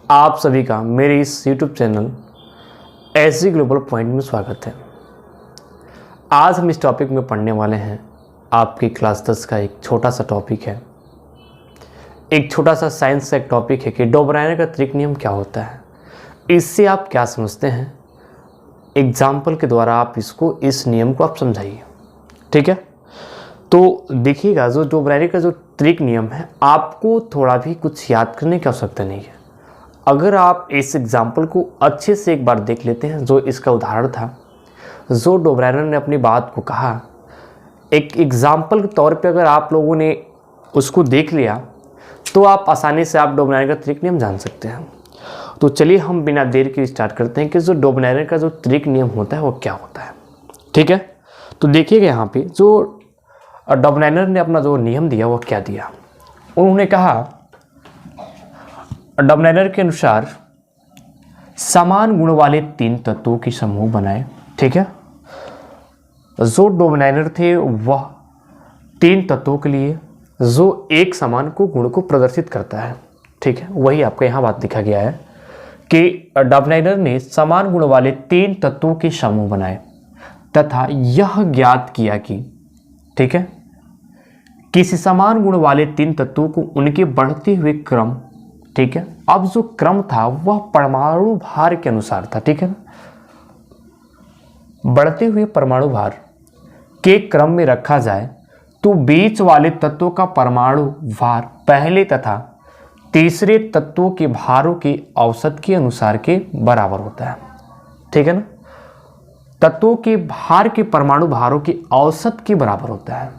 आप सभी का मेरे इस YouTube channel SG global point में स्वागत है। आज हम इस टॉपिक में पढ़ने वाले हैं। आपकी क्लास 10 का एक छोटा सा टॉपिक है, एक छोटा सा साइंस का एक टॉपिक है कि डोबराइनर का त्रिक नियम क्या होता है, इससे आप क्या समझते हैं। एग्जाम्पल के द्वारा आप इस नियम को आप समझाइए, ठीक है। तो देखिएगा, जो डोबराइनर का जो त्रिक नियम है, आपको थोड़ा भी कुछ याद करने की आवश्यकता नहीं है। अगर आप इस एग्जाम्पल को अच्छे से एक बार देख लेते हैं, जो इसका उदाहरण था, जो डोबराइनर ने अपनी बात को कहा, एक एग्जाम्पल के तौर पे अगर आप लोगों ने उसको देख लिया तो आप आसानी से आप डोबराइनर का त्रिक नियम जान सकते हैं। तो चलिए हम बिना देर के स्टार्ट करते हैं कि जो डोबराइनर का जो त्रिक नियम होता है वो क्या होता है, ठीक है। तो देखिएगा यहाँ पे जो डोबराइनर ने अपना जो नियम दिया वो क्या दिया। उन्होंने कहा, डोबराइनर के अनुसार समान गुण वाले 3 तत्वों की समूह बनाए, ठीक है। जो डोबराइनर थे वह 3 तत्वों के लिए जो एक समान को गुण को प्रदर्शित करता है, ठीक है। वही आपको यहाँ बात लिखा गया है कि डोबराइनर ने समान गुण वाले 3 तत्वों के समूह बनाए तथा यह ज्ञात किया कि, ठीक है, किसी समान गुण वाले 3 तत्वों को उनके बढ़ते हुए क्रम, ठीक है। अब जो क्रम था वह परमाणु भार के अनुसार था, ठीक है ना। बढ़ते हुए परमाणु भार के क्रम में रखा जाए तो बीच वाले तत्वों का परमाणु भार पहले तथा तीसरे तत्वों के भारों के औसत के अनुसार के बराबर होता है, ठीक है ना। तत्वों के भार के परमाणु भारों के औसत के बराबर होता है।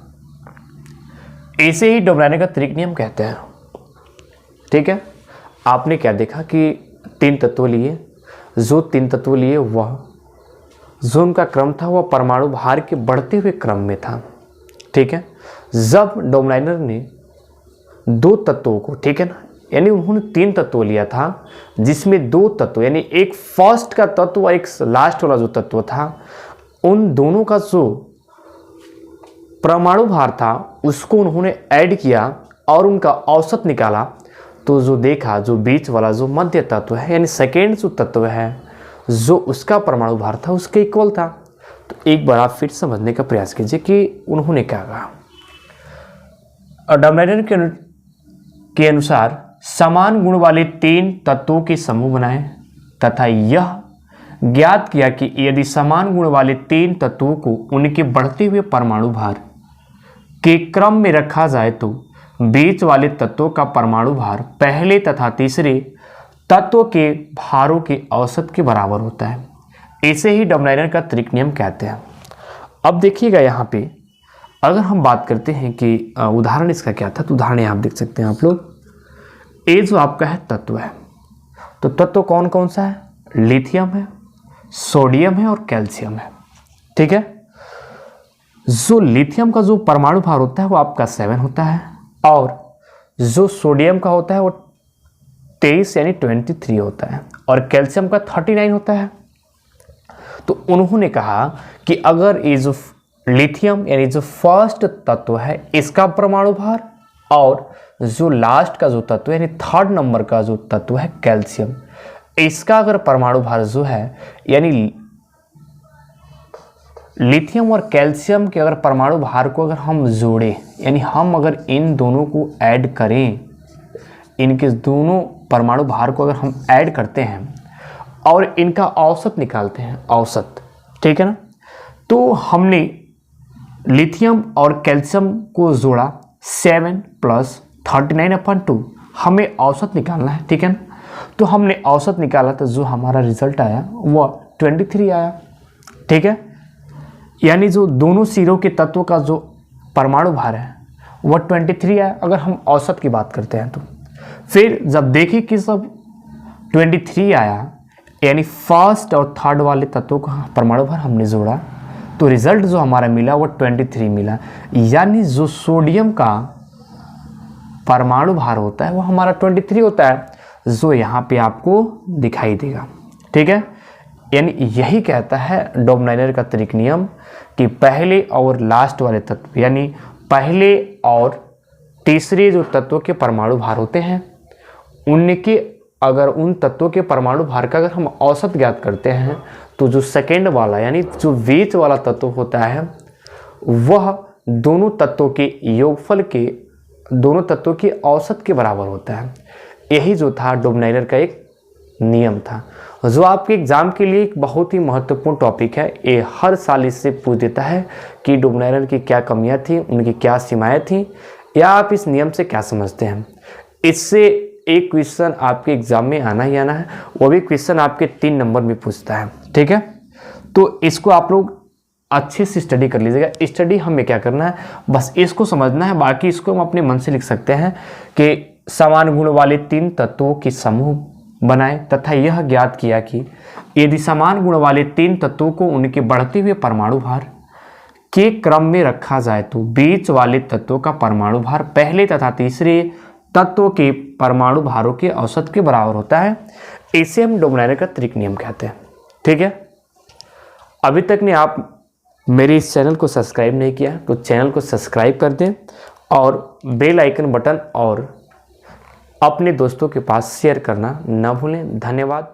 इसे ही डोबराइनर का त्रिक नियम कहते हैं, ठीक है। आपने क्या देखा कि 3 तत्व लिए, जो 3 तत्व लिए वह जो उनका क्रम था वह परमाणु भार के बढ़ते हुए क्रम में था, ठीक है। जब डोबराइनर ने 2 तत्वों को, ठीक है ना, यानी उन्होंने 3 तत्व लिया था जिसमें 2 तत्व, यानी एक फर्स्ट का तत्व और एक लास्ट वाला जो तत्व था, उन दोनों का जो परमाणु भार था उसको उन्होंने ऐड किया और उनका औसत निकाला। तो जो देखा, जो बीच वाला जो मध्य तत्व है, यानी सेकेंड जो तत्व है, जो उसका परमाणु भार था उसके इक्वल था। तो एक बार आप फिर समझने का प्रयास कीजिए कि उन्होंने क्या कहा। डोबराइनर के अनुसार समान गुण वाले 3 तत्वों के समूह बनाए तथा यह ज्ञात किया कि यदि समान गुण वाले 3 तत्वों को उनके बढ़ते हुए परमाणु भार के क्रम में रखा जाए तो बीच वाले तत्वों का परमाणु भार पहले तथा तीसरे तत्व के भारों के औसत के बराबर होता है। इसे ही डोबराइनर का त्रिक नियम कहते हैं। अब देखिएगा यहाँ पे अगर हम बात करते हैं कि उदाहरण इसका क्या था, तो उदाहरण यहाँ देख सकते हैं आप लोग। ये जो आपका है तत्व है, तो तत्व कौन कौन सा है? लिथियम है, सोडियम है और कैल्शियम है, ठीक है। जो लिथियम का जो परमाणु भार होता है वो आपका 7 होता है और जो सोडियम का होता है वो 23 यानी 23 होता है और कैल्शियम का 39 होता है। तो उन्होंने कहा कि अगर ये जो लिथियम यानी जो फर्स्ट तत्व है इसका परमाणु भार और जो लास्ट का जो तत्व यानी 3rd नंबर का जो तत्व है कैल्शियम, इसका अगर परमाणु भार जो है, यानी लिथियम और कैल्शियम के अगर परमाणु भार को अगर हम जोड़ें, यानी हम अगर इन दोनों को ऐड करें, इनके दोनों परमाणु भार को अगर हम ऐड करते हैं और इनका औसत निकालते हैं, औसत, ठीक है ना। तो हमने लिथियम और कैल्शियम को जोड़ा 7 + 39/2, हमें औसत निकालना है, ठीक है ना। तो हमने औसत निकाला तो जो हमारा रिजल्ट आया वह 23 आया, ठीक है। यानी जो दोनों सिरों के तत्वों का जो परमाणु भार है वह 23 आया अगर हम औसत की बात करते हैं। तो फिर जब देखें कि सब 23 आया, यानी फर्स्ट और 3rd वाले तत्वों का परमाणु भार हमने जोड़ा, तो रिजल्ट जो हमारा मिला वो 23 मिला। यानी जो सोडियम का परमाणु भार होता है वो हमारा 23 होता है, जो यहाँ पे आपको दिखाई देगा, ठीक है। यानी यही कहता है डोबराइनर का त्रिक नियम कि पहले और लास्ट वाले तत्व, यानी पहले और तीसरे जो तत्वों के परमाणु भार होते हैं उनके अगर उन तत्वों के परमाणु भार का अगर हम औसत ज्ञात करते हैं तो जो सेकेंड वाला यानी जो बीच वाला तत्व होता है वह दोनों तत्वों के योगफल के दोनों तत्वों के औसत के बराबर होता है। यही जो था डोबनाइलर का एक नियम था, जो आपके एग्जाम के लिए एक बहुत ही महत्वपूर्ण टॉपिक है। ये हर साल इससे पूछ देता है कि डोबनाइलर की क्या कमियां थी, उनकी क्या सीमाएं थी, या आप इस नियम से क्या समझते हैं। इससे एक क्वेश्चन आपके एग्जाम में आना ही आना है, वो भी क्वेश्चन आपके 3 नंबर में पूछता है। ठीक है, तो इसको आप लोग अच्छे से स्टडी कर लीजिएगा। स्टडी हमें क्या करना है, बस इसको समझना है, बाकी इसको हम अपने मन से लिख सकते हैं कि समान गुण वाले 3 तत्वों के समूह बनाए तथा यह ज्ञात किया कि यदि समान गुण वाले 3 तत्वों को उनके बढ़ते हुए परमाणु भार के क्रम में रखा जाए तो बीच वाले तत्वों का परमाणु भार पहले तथा तीसरे तत्वों के परमाणु भारों के औसत के बराबर होता है। इसे हम डोबनाइलर का त्रिक नियम कहते हैं। ठीक है, अभी तक ने आप मेरे इस चैनल को सब्सक्राइब नहीं किया तो चैनल को सब्सक्राइब कर दें और बेल आइकन बटन और अपने दोस्तों के पास शेयर करना न भूलें। धन्यवाद।